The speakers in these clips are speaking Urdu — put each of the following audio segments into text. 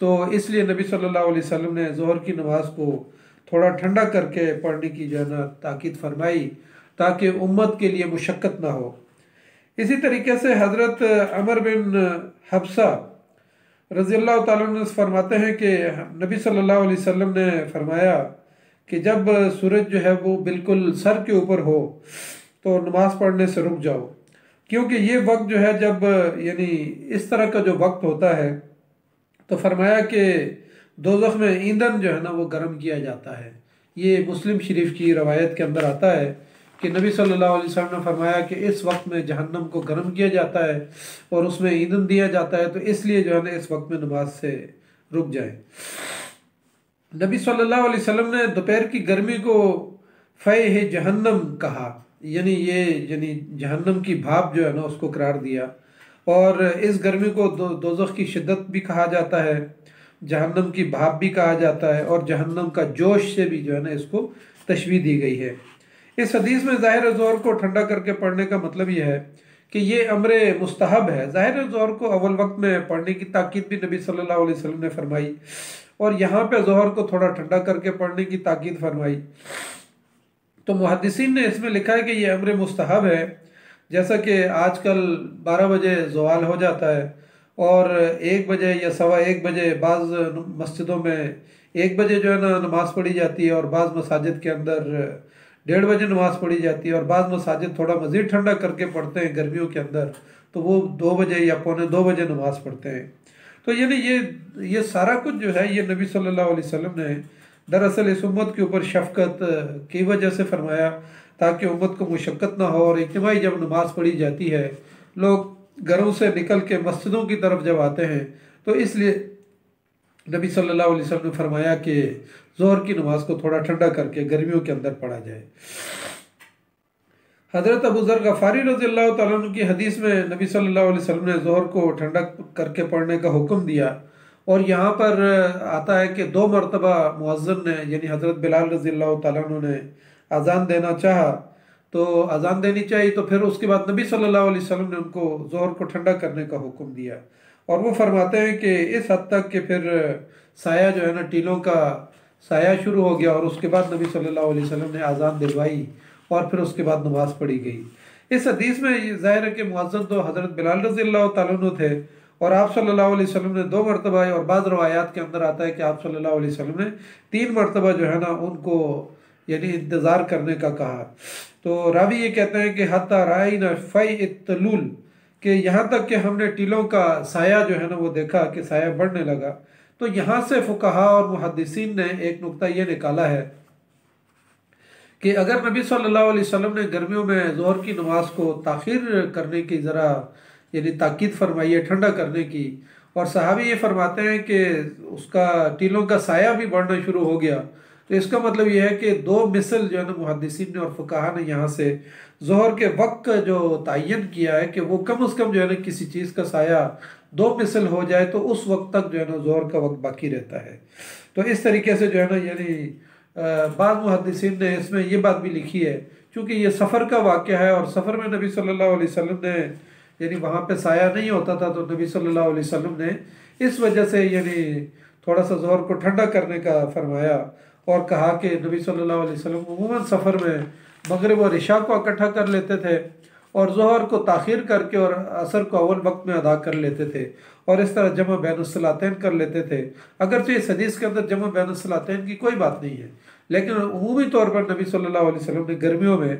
تو اس لیے نبی صلی اللہ علیہ وسلم نے ظہر کی نماز کو تھوڑا ٹھنڈا کر کے پڑھنے کی جو ہے نا تاکید فرمائی، تاکہ امت کے لیے مشقت نہ ہو۔ اسی طریقے سے حضرت عمر بن حبسہ رضی اللہ تعالیٰ عنہ فرماتے ہیں کہ نبی صلی اللہ علیہ وسلم نے فرمایا کہ جب سورج جو ہے وہ بالکل سر کے اوپر ہو تو نماز پڑھنے سے رک جاؤ، کیونکہ یہ وقت جو ہے جب یعنی اس طرح کا جو وقت ہوتا ہے تو فرمایا کہ دوزخ میں ایندھن جو ہے نا وہ گرم کیا جاتا ہے۔ یہ مسلم شریف کی روایت کے اندر آتا ہے کہ نبی صلی اللہ علیہ وسلم نے فرمایا کہ اس وقت میں جہنم کو گرم کیا جاتا ہے اور اس میں ایندھن دیا جاتا ہے، تو اس لیے جو ہے نا اس وقت میں نماز سے رک جائیں۔ نبی صلی اللہ علیہ وسلم نے دوپہر کی گرمی کو فیح جہنم کہا، یعنی جہنم کی بھاپ جو ہے نا اس کو قرار دیا، اور اس گرمی کو دوزخ کی شدت بھی کہا جاتا ہے، جہنم کی بھاپ بھی کہا جاتا ہے، اور جہنم کا جوش سے بھی جو ہے نا اس کو تشبیہ دی گئی ہے۔ اس حدیث میں ظاہر ظہر کو ٹھنڈا کر کے پڑھنے کا مطلب یہ ہے کہ یہ امر مستحب ہے۔ ظاہر ظہر کو اول وقت میں پڑھنے کی تاکید بھی نبی صلی اللہ علیہ وسلم نے فرمائی، اور یہاں پہ ظہر کو تھوڑا ٹھنڈا کر کے پڑھنے کی تاکید فرمائی۔ تو محدثین نے اس میں لکھا ہے کہ یہ امر مستحب ہے، جیسا کہ آج کل 12 بجے زوال ہو جاتا ہے اور 1 بجے یا 1:15 بجے بعض مسجدوں میں 1 بجے جو ہے نا نماز پڑھی جاتی ہے، اور بعض مساجد کے اندر 1:30 بجے نماز پڑھی جاتی ہے، اور بعض مساجد تھوڑا مزید ٹھنڈا کر کے پڑھتے ہیں گرمیوں کے اندر، تو وہ 2 بجے یا 1:45 بجے نماز پڑھتے ہیں۔ تو یعنی یہ سارا کچھ جو ہے یہ نبی صلی اللہ علیہ وسلم نے دراصل اس امت کے اوپر شفقت کی وجہ سے فرمایا، تاکہ امت کو مشقت نہ ہو، اور اجتماعی جب نماز پڑھی جاتی ہے لوگ گھروں سے نکل کے مسجدوں کی طرف جب آتے ہیں، تو اس لیے نبی صلی اللہ علیہ وسلم نے فرمایا کہ ظہر کی نماز کو تھوڑا ٹھنڈا کر کے گرمیوں کے اندر پڑھا جائے۔ حضرت ابو ذر غفاری رضی اللہ تعالیٰ عنہ کی حدیث میں نبی صلی اللہ علیہ وسلم نے ظہر کو ٹھنڈا کر کے پڑھنے کا حکم دیا، اور یہاں پر آتا ہے کہ 2 مرتبہ مؤذن نے یعنی حضرت بلال رضی اللہ تعالیٰ عنہ نے اذان دینا چاہا، تو اذان دینی چاہیے، تو پھر اس کے بعد نبی صلی اللہ علیہ وسلم نے ان کو ظہر کو ٹھنڈا کرنے کا حکم دیا، اور وہ فرماتے ہیں کہ اس حد تک کہ پھر سایہ جو ہے نا ٹیلوں کا سایہ شروع ہو گیا، اور اس کے بعد نبی صلی اللہ علیہ وسلم نے اذان دلوائی، اور پھر اس کے بعد نماز پڑھی گئی۔ اس حدیث میں یہ ظاہر ہے کہ مؤذن تو حضرت بلال رضی اللہ تعالیٰ عنہ تھے، اور آپ صلی اللہ علیہ وسلم نے 2 مرتبہ، اور بعض روایات کے اندر آتا ہے کہ آپ صلی اللہ علیہ وسلم نے 3 مرتبہ جو ہے نا ان کو یعنی انتظار کرنے کا کہا۔ تو راوی یہ کہتے ہیں کہ حتی رائینا فی التلول، کہ یہاں تک کہ ہم نے ٹیلوں کا سایہ جو ہے نا وہ دیکھا کہ سایہ بڑھنے لگا۔ تو یہاں سے فقہا اور محدثین نے ایک نقطہ یہ نکالا ہے کہ اگر نبی صلی اللہ علیہ وسلم نے گرمیوں میں ظہر کی نماز کو تاخیر کرنے کی ذرا یعنی تاکید فرمائی ہے ٹھنڈا کرنے کی، اور صحابی یہ فرماتے ہیں کہ اس کا ٹیلوں کا سایہ بھی بڑھنا شروع ہو گیا، تو اس کا مطلب یہ ہے کہ 2 مثل جو ہے نا محدثین نے اور فقہا نے یہاں سے ظہر کے وقت کا جو تعین کیا ہے کہ وہ کم از کم جو ہے نا کسی چیز کا سایہ 2 مثل ہو جائے تو اس وقت تک جو ہے نا ظہر کا وقت باقی رہتا ہے۔ تو اس طریقے سے جو ہے نا یعنی بعض محدثین نے اس میں یہ بات بھی لکھی ہے، چونکہ یہ سفر کا واقعہ ہے، اور سفر میں نبی صلی اللہ علیہ وسلم نے یعنی وہاں پہ سایہ نہیں ہوتا تھا، تو نبی صلی اللہ علیہ وسلم نے اس وجہ سے یعنی تھوڑا سا ظہر کو ٹھنڈا کرنے کا فرمایا، اور کہا کہ نبی صلی اللہ علیہ وسلم عموماً سفر میں مغرب اور عشاء کو اکٹھا کر لیتے تھے، اور ظہر کو تاخیر کر کے اور عصر کو اول وقت میں ادا کر لیتے تھے، اور اس طرح جمع بین الصلاتین کر لیتے تھے۔ اگرچہ اس حدیث کے اندر جمع بین الصلاتین کی کوئی بات نہیں ہے، لیکن عمومی طور پر نبی صلی اللہ علیہ وسلم نے گرمیوں میں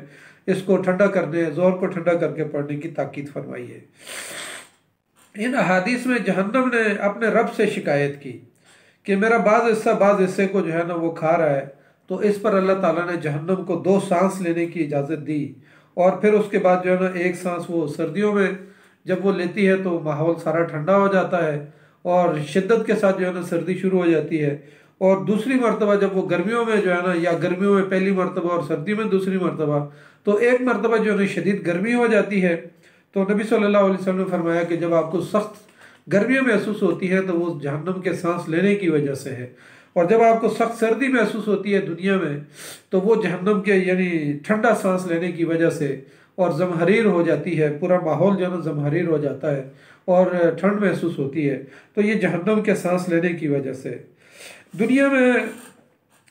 اس کو ٹھنڈا کرنے، ظہر کو ٹھنڈا کر کے پڑھنے کی تاکید فرمائی ہے۔ ان احادیث میں جہنم نے اپنے رب سے شکایت کی کہ میرا بعض حصے کو جو ہے نا وہ کھا رہا ہے، تو اس پر اللہ تعالیٰ نے جہنم کو 2 سانس لینے کی اجازت دی، اور پھر اس کے بعد جو ہے نا ایک سانس وہ سردیوں میں جب وہ لیتی ہے تو ماحول سارا ٹھنڈا ہو جاتا ہے، اور شدت کے ساتھ جو ہے نا سردی شروع ہو جاتی ہے، اور دوسری مرتبہ جب وہ گرمیوں میں جو ہے نا یا گرمیوں میں پہلی مرتبہ اور سردی میں دوسری مرتبہ، تو ایک مرتبہ جو ہے نا شدید گرمی ہو جاتی ہے، تو نبی صلی اللہ علیہ وسلم نے فرمایا کہ جب آپ کو سخت گرمیاں محسوس ہوتی ہے تو وہ جہنم کے سانس لینے کی وجہ سے ہے، اور جب آپ کو سخت سردی محسوس ہوتی ہے دنیا میں تو وہ جہنم کے یعنی ٹھنڈا سانس لینے کی وجہ سے اور زمہریر ہو جاتی ہے، پورا ماحول جو ہے نا زمہریر ہو جاتا ہے اور ٹھنڈ محسوس ہوتی ہے، تو یہ جہنم کے سانس لینے کی وجہ سے۔ دنیا میں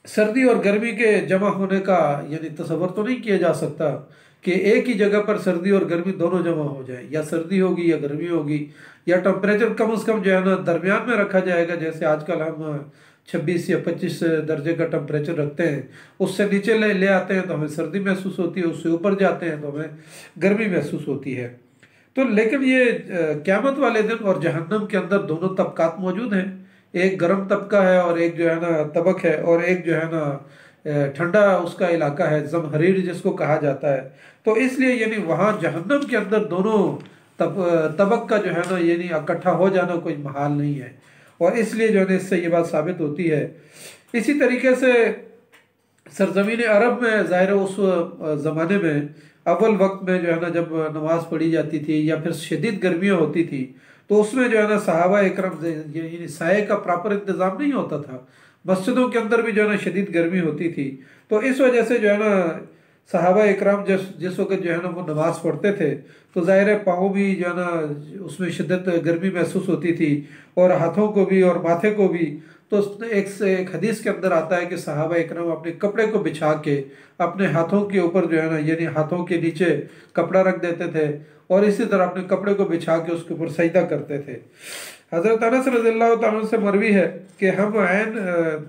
سردی اور گرمی کے جمع ہونے کا یعنی تصور تو نہیں کیا جا سکتا کہ ایک ہی جگہ پر سردی اور گرمی دونوں جمع ہو جائیں، یا سردی ہوگی یا گرمی ہوگی، یا ٹمپریچر کم از کم جو ہے نا درمیان میں رکھا جائے گا، جیسے آج کل ہم 26 یا 25 درجے کا ٹمپریچر رکھتے ہیں، اس سے نیچے لے آتے ہیں تو ہمیں سردی محسوس ہوتی ہے، اس سے اوپر جاتے ہیں تو ہمیں گرمی محسوس ہوتی ہے۔ تو لیکن یہ قیامت والے دن اور جہنم کے اندر دونوں طبقات موجود ہیں، ایک گرم طبقہ ہے اور ایک جو ہے نا طبق ہے، اور ایک جو ہے نا ٹھنڈا اس کا علاقہ ہے، زمہریر جس کو کہا جاتا ہے۔ تو اس لیے یعنی وہاں جہنم کے اندر دونوں طبق کا جو ہے نا یعنی اکٹھا ہو جانا کوئی محال نہیں ہے، اور اس لیے جو ہے نا اس سے یہ بات ثابت ہوتی ہے۔ اسی طریقے سے سرزمین عرب میں ظاہر اس زمانے میں اول وقت میں جو ہے نا جب نماز پڑھی جاتی تھی یا پھر شدید گرمیاں ہوتی تھی، تو اس میں جو ہے نا صحابہ اکرام یعنی سائے کا پراپر انتظام نہیں ہوتا تھا، مسجدوں کے اندر بھی جو ہے نا شدید گرمی ہوتی تھی، تو اس وجہ سے جو ہے نا صحابہ اکرام جس وقت جو ہے نا وہ نماز پڑھتے تھے تو ظاہر پاؤں بھی جو ہے نا اس میں شدت گرمی محسوس ہوتی تھی، اور ہاتھوں کو بھی اور ماتھے کو بھی۔ تو ایک حدیث کے اندر آتا ہے کہ صحابہ اکرام اپنے کپڑے کو بچھا کے اپنے ہاتھوں کے اوپر جو ہے نا یعنی ہاتھوں کے نیچے کپڑا رکھ دیتے تھے، اور اسی طرح اپنے کپڑے کو بچھا کے اس کے اوپر سجدہ کرتے تھے۔ حضرت انس رضی اللہ تعالیٰ عنہ سے مروی ہے کہ ہم عین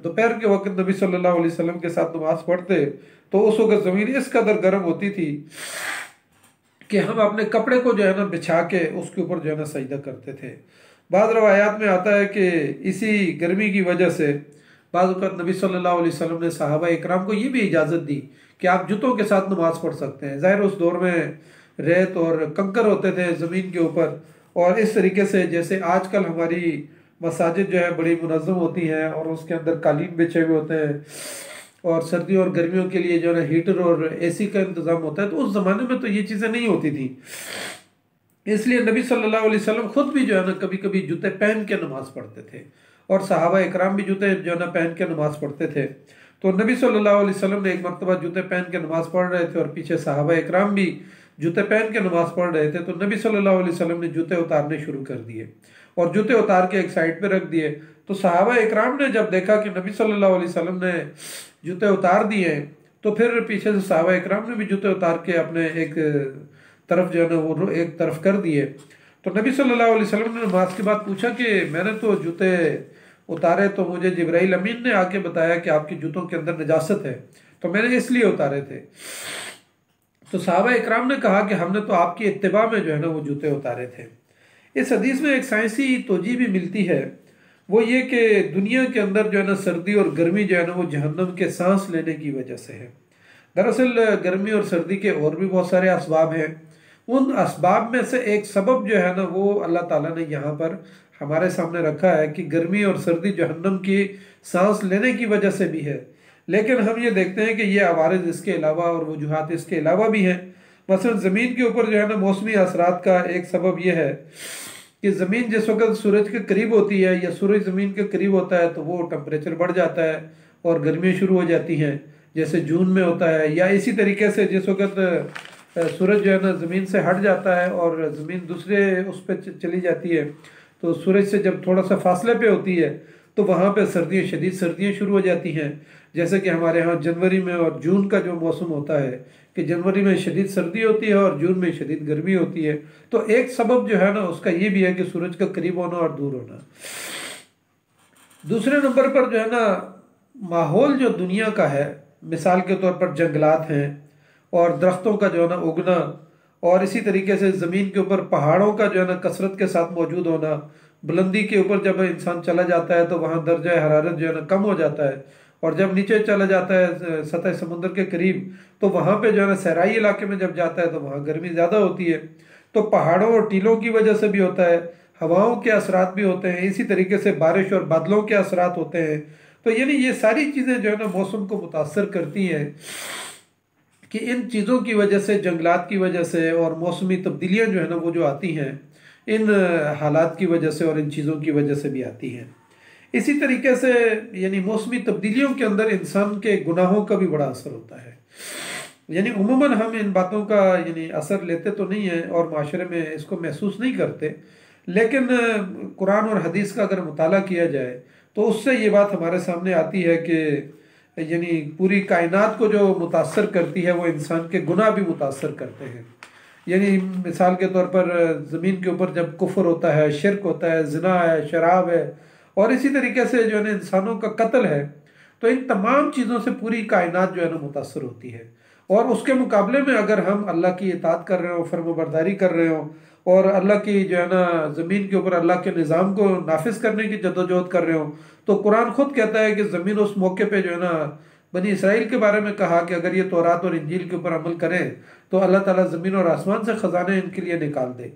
دوپہر کے وقت نبی صلی اللہ علیہ وسلم کے ساتھ نماز پڑھتے تو اس وقت زمین اس قدر گرم ہوتی تھی کہ ہم اپنے کپڑے کو جو ہے نا بچھا کے اس کے اوپر جو ہے نا سجدہ کرتے تھے۔ بعض روایات میں آتا ہے کہ اسی گرمی کی وجہ سے بعض اوقات نبی صلی اللہ علیہ وسلم نے صحابہ اکرام کو یہ بھی اجازت دی کہ آپ جوتوں کے ساتھ نماز پڑھ سکتے ہیں۔ ظاہر اس دور میں ریت اور کنکر ہوتے تھے زمین کے اوپر، اور اس طریقے سے جیسے آج کل ہماری مساجد جو ہے بڑی منظم ہوتی ہیں اور اس کے اندر قالین بچھے ہوئے ہوتے ہیں، اور سردیوں اور گرمیوں کے لیے جو ہے نا ہیٹر اور اے سی کا انتظام ہوتا ہے، تو اس زمانے میں تو یہ چیزیں نہیں ہوتی تھیں۔ اس لیے نبی صلی اللہ علیہ وسلم خود بھی جو ہے نا کبھی کبھی جوتے پہن کے نماز پڑھتے تھے، اور صحابہ اکرام بھی جوتے جو ہے نا پہن کے نماز پڑھتے تھے۔ تو نبی صلی اللہ علیہ وسلم نے ایک مرتبہ جوتے پہن کے نماز پڑھ رہے تھے اور پیچھے صحابہ اکرام بھی جوتے پہن کے نماز پڑھ رہے تھے، تو نبی صلی اللہ علیہ وسلم نے جوتے اتارنے شروع کر دیے اور جوتے اتار کے ایک سائڈ پہ رکھ دیے۔ تو صحابہ اکرام نے جب دیکھا کہ نبی صلی اللہ علیہ وسلم نے جوتے اتار دیے ہیں، تو پھر پیچھے سے صحابہ اکرام نے بھی جوتے اتار کے اپنے ایک طرف جو ہے نا وہ ایک طرف کر دیے۔ تو نبی صلی اللہ علیہ وسلم نے نماز کے بعد پوچھا کہ میں نے تو جوتے اتارے تو مجھے جبرائیل امین نے آ کے بتایا کہ آپ کی جوتوں کے اندر نجاست ہے، تو میں نے اس لیے اتارے تھے۔ تو صحابہ اکرام نے کہا کہ ہم نے تو آپ کی اتباع میں جو ہے نا وہ جوتے اتارے تھے۔ اس حدیث میں ایک سائنسی توجیہ بھی ملتی ہے، وہ یہ کہ دنیا کے اندر جو ہے نا سردی اور گرمی جو ہے نا وہ جہنم کے سانس لینے کی وجہ سے ہے۔ دراصل گرمی اور سردی کے اور بھی بہت سارے اسباب ہیں، ان اسباب میں سے ایک سبب جو ہے نا وہ اللہ تعالیٰ نے یہاں پر ہمارے سامنے رکھا ہے کہ گرمی اور سردی جہنم کی سانس لینے کی وجہ سے بھی ہے، لیکن ہم یہ دیکھتے ہیں کہ یہ عوارض اس کے علاوہ اور وجوہات اس کے علاوہ بھی ہیں۔ مثلا زمین کے اوپر جو ہے نا موسمی اثرات کا ایک سبب یہ ہے کہ زمین جس وقت سورج کے قریب ہوتی ہے یا سورج زمین کے قریب ہوتا ہے تو وہ ٹمپریچر بڑھ جاتا ہے اور گرمیاں شروع ہو جاتی ہیں، جیسے جون میں ہوتا ہے، یا اسی طریقے سے جس وقت سورج جو ہے نا زمین سے ہٹ جاتا ہے اور زمین دوسرے اس پہ چلی جاتی ہے، تو سورج سے جب تھوڑا سا فاصلے پہ ہوتی ہے تو وہاں پہ شدید سردیاں شروع ہو جاتی ہیں، جیسے کہ ہمارے ہاں جنوری میں اور جون کا جو موسم ہوتا ہے کہ جنوری میں شدید سردی ہوتی ہے اور جون میں شدید گرمی ہوتی ہے۔ تو ایک سبب جو ہے نا اس کا یہ بھی ہے کہ سورج کا قریب ہونا اور دور ہونا۔ دوسرے نمبر پر جو ہے نا ماحول جو دنیا کا ہے، مثال کے طور پر جنگلات ہیں اور درختوں کا جو ہے نا اگنا، اور اسی طریقے سے زمین کے اوپر پہاڑوں کا جو ہے نا کثرت کے ساتھ موجود ہونا، بلندی کے اوپر جب انسان چلا جاتا ہے تو وہاں درجہ حرارت جو ہے نا کم ہو جاتا ہے، اور جب نیچے چلا جاتا ہے سطح سمندر کے قریب تو وہاں پہ جو ہے نا صحرائی علاقے میں جب جاتا ہے تو وہاں گرمی زیادہ ہوتی ہے۔ تو پہاڑوں اور ٹیلوں کی وجہ سے بھی ہوتا ہے، ہواؤں کے اثرات بھی ہوتے ہیں، اسی طریقے سے بارش اور بادلوں کے اثرات ہوتے ہیں۔ تو یعنی یہ ساری چیزیں جو ہے نا موسم کو متاثر کرتی ہیں کہ ان چیزوں کی وجہ سے، جنگلات کی وجہ سے اور موسمی تبدیلیاں جو ہے نا وہ جو آتی ہیں ان حالات کی وجہ سے اور ان چیزوں کی وجہ سے بھی آتی ہیں۔ اسی طریقے سے یعنی موسمی تبدیلیوں کے اندر انسان کے گناہوں کا بھی بڑا اثر ہوتا ہے۔ یعنی عموماً ہم ان باتوں کا یعنی اثر لیتے تو نہیں ہیں اور معاشرے میں اس کو محسوس نہیں کرتے، لیکن قرآن اور حدیث کا اگر مطالعہ کیا جائے تو اس سے یہ بات ہمارے سامنے آتی ہے کہ یعنی پوری کائنات کو جو متاثر کرتی ہے وہ انسان کے گناہ بھی متاثر کرتے ہیں۔ یعنی مثال کے طور پر زمین کے اوپر جب کفر ہوتا ہے، شرک ہوتا ہے، زنا ہے، شراب ہے، اور اسی طریقے سے جو ہے نا انسانوں کا قتل ہے، تو ان تمام چیزوں سے پوری کائنات جو ہے نا متاثر ہوتی ہے۔ اور اس کے مقابلے میں اگر ہم اللہ کی اطاعت کر رہے ہوں، فرم برداری کر رہے ہوں، اور اللہ کی جو ہے نا زمین کے اوپر اللہ کے نظام کو نافذ کرنے کی جدوجہد کر رہے ہوں، تو قرآن خود کہتا ہے کہ زمین اس موقع پہ جو ہے نا بنی اسرائیل کے بارے میں کہا کہ اگر یہ تورات اور انجیل کے اوپر عمل کریں تو اللہ تعالیٰ زمین اور آسمان سے خزانے ان کے لیے نکال دے۔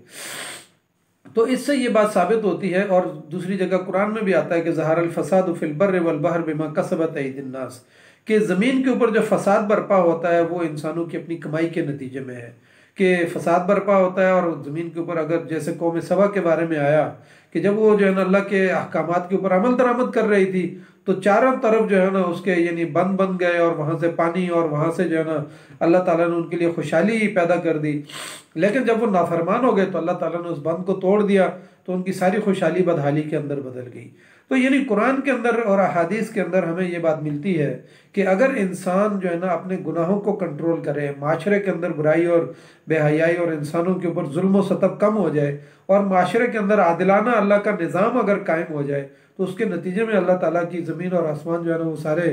تو اس سے یہ بات ثابت ہوتی ہے، اور دوسری جگہ قرآن میں بھی آتا ہے کہ ظہر الفساد فی البر والبحر بما کسبت ایدی الناس، کہ زمین کے اوپر جو فساد برپا ہوتا ہے وہ انسانوں کی اپنی کمائی کے نتیجے میں ہے، کہ فساد برپا ہوتا ہے۔ اور زمین کے اوپر اگر جیسے قوم سبا کے بارے میں آیا کہ جب وہ جو ہے نا اللہ کے احکامات کے اوپر عمل درآمد کر رہی تھی تو چاروں طرف جو ہے نا اس کے یعنی بند بن گئے، اور وہاں سے پانی، اور وہاں سے جو ہے نا اللہ تعالیٰ نے ان کے لیے خوشحالی پیدا کر دی۔ لیکن جب وہ نافرمان ہو گئے تو اللہ تعالیٰ نے اس بند کو توڑ دیا، تو ان کی ساری خوشحالی بدحالی کے اندر بدل گئی۔ تو یعنی قرآن کے اندر اور احادیث کے اندر ہمیں یہ بات ملتی ہے کہ اگر انسان جو ہے نا اپنے گناہوں کو کنٹرول کرے، معاشرے کے اندر برائی اور بے حیائی اور انسانوں کے اوپر ظلم و ستم کم ہو جائے، اور معاشرے کے اندر عادلانہ اللہ کا نظام اگر قائم ہو جائے، تو اس کے نتیجے میں اللہ تعالیٰ کی زمین اور آسمان جو ہے نا وہ سارے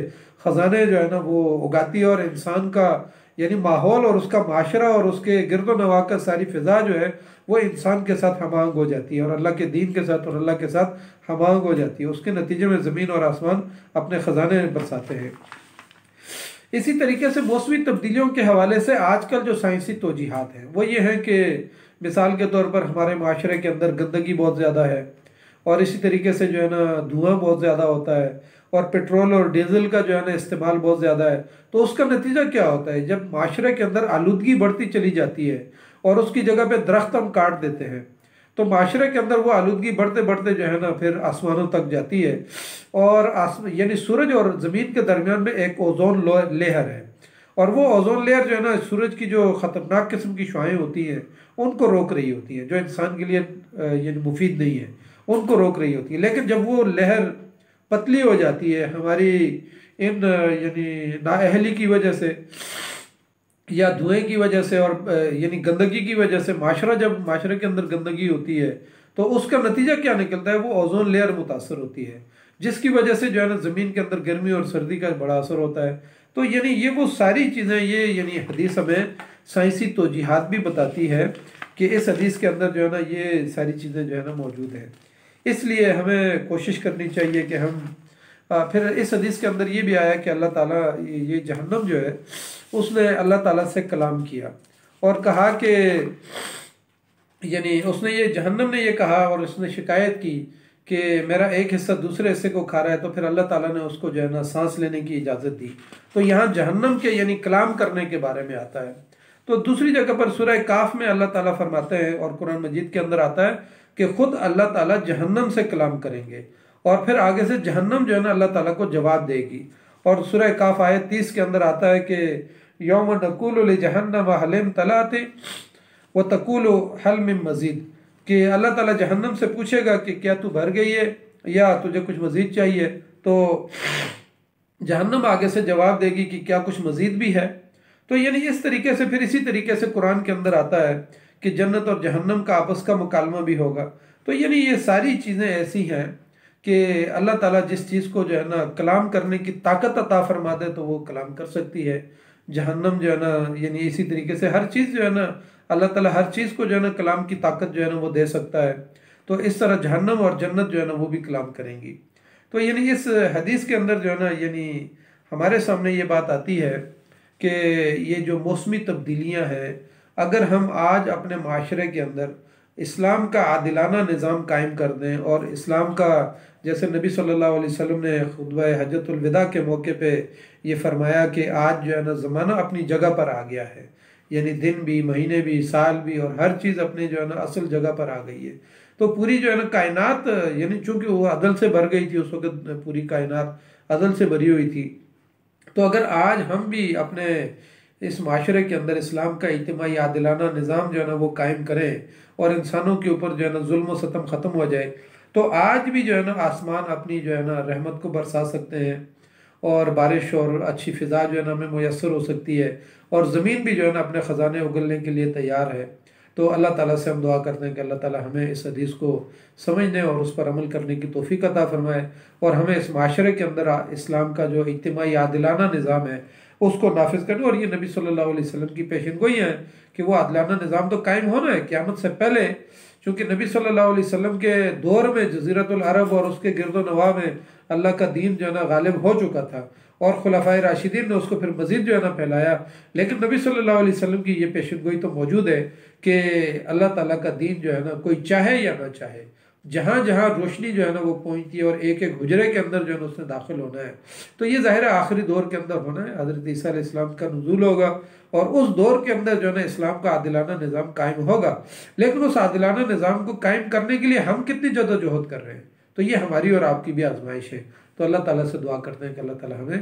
خزانے جو ہے نا وہ اگاتی ہے، اور انسان کا یعنی ماحول اور اس کا معاشرہ اور اس کے گرد و نواح کا ساری فضا جو ہے وہ انسان کے ساتھ ہم آہنگ ہو جاتی ہے، اور اللہ کے دین کے ساتھ اور اللہ کے ساتھ ہم آہنگ ہو جاتی ہے۔ اس کے نتیجے میں زمین اور آسمان اپنے خزانے برساتے ہیں۔ اسی طریقے سے موسمی تبدیلیوں کے حوالے سے آج کل جو سائنسی توجیحات ہیں وہ یہ ہیں کہ مثال کے طور پر ہمارے معاشرے کے اندر گندگی بہت زیادہ ہے، اور اسی طریقے سے جو ہے نا دھواں بہت زیادہ ہوتا ہے، اور پیٹرول اور ڈیزل کا جو ہے نا استعمال بہت زیادہ ہے۔ تو اس کا نتیجہ کیا ہوتا ہے؟ جب معاشرے کے اندر آلودگی بڑھتی چلی جاتی ہے اور اس کی جگہ پہ درخت ہم کاٹ دیتے ہیں، تو معاشرے کے اندر وہ آلودگی بڑھتے بڑھتے جو ہے نا پھر آسمانوں تک جاتی ہے، اور یعنی سورج اور زمین کے درمیان میں ایک اوزون لیئر ہے، اور وہ اوزون لیئر جو ہے نا سورج کی جو خطرناک قسم کی شعاعیں ہوتی ہیں ان کو روک رہی ہوتی ہیں، جو انسان کے لیے یعنی مفید نہیں ہے، ان کو روک رہی ہوتی ہے۔ لیکن جب وہ لہر پتلی ہو جاتی ہے ہماری ان یعنی نااہلی کی وجہ سے یا دھوئیں کی وجہ سے، اور یعنی گندگی کی وجہ سے، جب معاشرے کے اندر گندگی ہوتی ہے تو اس کا نتیجہ کیا نکلتا ہے؟ وہ اوزون لیئر متاثر ہوتی ہے، جس کی وجہ سے جو ہے نا زمین کے اندر گرمی اور سردی کا بڑا اثر ہوتا ہے۔ تو یعنی یہ وہ ساری چیزیں، یہ یعنی حدیث ہمیں سائنسی توجیحات بھی بتاتی ہے کہ اس حدیث کے اندر جو ہے نا یہ ساری چیزیں جو ہے نا موجود ہیں۔ اس لیے ہمیں کوشش کرنی چاہیے کہ ہم پھر اس حدیث کے اندر یہ بھی آیا کہ اللہ تعالیٰ یہ جہنم جو ہے اس نے اللہ تعالیٰ سے کلام کیا اور کہا کہ یعنی اس نے یہ جہنم نے یہ کہا اور اس نے شکایت کی کہ میرا ایک حصہ دوسرے حصے کو کھا رہا ہے، تو پھر اللہ تعالیٰ نے اس کو جو ہے نا سانس لینے کی اجازت دی۔ تو یہاں جہنم کے یعنی کلام کرنے کے بارے میں آتا ہے۔ تو دوسری جگہ پر سورہ کاف میں اللہ تعالیٰ فرماتے ہیں، اور قرآن مجید کے اندر آتا ہے کہ خود اللہ تعالیٰ جہنم سے کلام کریں گے، اور پھر آگے سے جہنم جو ہے نا اللہ تعالیٰ کو جواب دے گی۔ اور سورہ کاف آیت 30 کے اندر آتا ہے کہ یوم نقول لجہنم حل امتلأت وتقول حل من مزید، کہ اللہ تعالیٰ جہنم سے پوچھے گا کہ کیا تو بھر گئی ہے یا تجھے کچھ مزید چاہیے، تو جہنم آگے سے جواب دے گی کہ کیا کچھ مزید بھی ہے۔ تو یعنی اس طریقے سے پھر اسی طریقے سے قرآن کے اندر آتا ہے کہ جنت اور جہنم کا آپس کا مکالمہ بھی ہوگا۔ تو یعنی یہ ساری چیزیں ایسی ہیں کہ اللہ تعالیٰ جس چیز کو جو ہے نا کلام کرنے کی طاقت عطا فرما دے تو وہ کلام کر سکتی ہے۔ جہنم جو ہے نا یعنی اسی طریقے سے ہر چیز جو ہے نا اللہ تعالیٰ ہر چیز کو جو ہے نا کلام کی طاقت جو ہے نا وہ دے سکتا ہے۔ تو اس طرح جہنم اور جنت جو ہے نا وہ بھی کلام کریں گی۔ تو یعنی اس حدیث کے اندر جو ہے نا یعنی ہمارے سامنے یہ بات آتی ہے کہ یہ جو موسمی تبدیلیاں ہیں، اگر ہم آج اپنے معاشرے کے اندر اسلام کا عادلانہ نظام قائم کر دیں، اور اسلام کا جیسے نبی صلی اللہ علیہ وسلم نے خطبہ حجۃ الوداع کے موقع پہ یہ فرمایا کہ آج جو ہے نا زمانہ اپنی جگہ پر آ گیا ہے، یعنی دن بھی، مہینے بھی، سال بھی، اور ہر چیز اپنے جو ہے نا اصل جگہ پر آ گئی ہے۔ تو پوری جو ہے نا کائنات یعنی چونکہ وہ عدل سے بھر گئی تھی، اس وقت پوری کائنات عدل سے بھری ہوئی تھی۔ تو اگر آج ہم بھی اپنے اس معاشرے کے اندر اسلام کا اجتماعی عادلانہ نظام جو ہے نا وہ قائم کریں اور انسانوں کے اوپر جو ہے نا ظلم و ستم ختم ہو جائے، تو آج بھی جو ہے نا آسمان اپنی جو ہے نا رحمت کو برسا سکتے ہیں، اور بارش اور اچھی فضا جو ہے نا ہمیں میسر ہو سکتی ہے، اور زمین بھی جو ہے نا اپنے خزانے اگلنے کے لیے تیار ہے۔ تو اللہ تعالیٰ سے ہم دعا کرتے ہیں کہ اللہ تعالیٰ ہمیں اس حدیث کو سمجھنے اور اس پر عمل کرنے کی توفیق عطا فرمائے، اور ہمیں اس معاشرے کے اندر اسلام کا جو اجتماعی عادلانہ نظام ہے اس کو نافذ کرنے، اور یہ نبی صلی اللہ علیہ وسلم کی پیشن گوئی ہے کہ وہ عادلانہ نظام تو قائم ہونا ہے قیامت سے پہلے، چونکہ نبی صلی اللہ علیہ وسلم کے دور میں جزیرۃ العرب اور اس کے گرد و نواح میں اللہ کا دین جو ہے نا غالب ہو چکا تھا، اور خلفائے راشدین نے اس کو پھر مزید جو ہے نا پھیلایا، لیکن نبی صلی اللہ علیہ وسلم کی یہ پیشن گوئی تو موجود ہے کہ اللہ تعالیٰ کا دین جو ہے نا کوئی چاہے یا نہ چاہے، جہاں جہاں روشنی جو ہے نا وہ پہنچتی ہے اور ایک ایک حجرے کے اندر جو ہے نا اس نے داخل ہونا ہے، تو یہ ظاہر ہے آخری دور کے اندر ہونا ہے، حضرت عیسیٰ علیہ السلام کا نزول ہوگا، اور اس دور کے اندر جو ہے نا اسلام کا عادلانہ نظام قائم ہوگا، لیکن اس عادلانہ نظام کو قائم کرنے کے لیے ہم کتنی جدوجہد کر رہے ہیں، تو یہ ہماری اور آپ کی بھی آزمائش ہے۔ تو اللہ تعالیٰ سے دعا کرتے ہیں کہ اللہ تعالیٰ ہمیں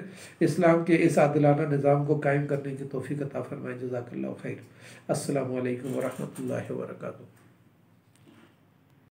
اسلام کے اس عادلانہ نظام کو قائم کرنے کی توفیق عطا فرمائے۔ جزاک اللہ خیر۔ السلام علیکم ورحمۃ اللہ وبرکاتہ۔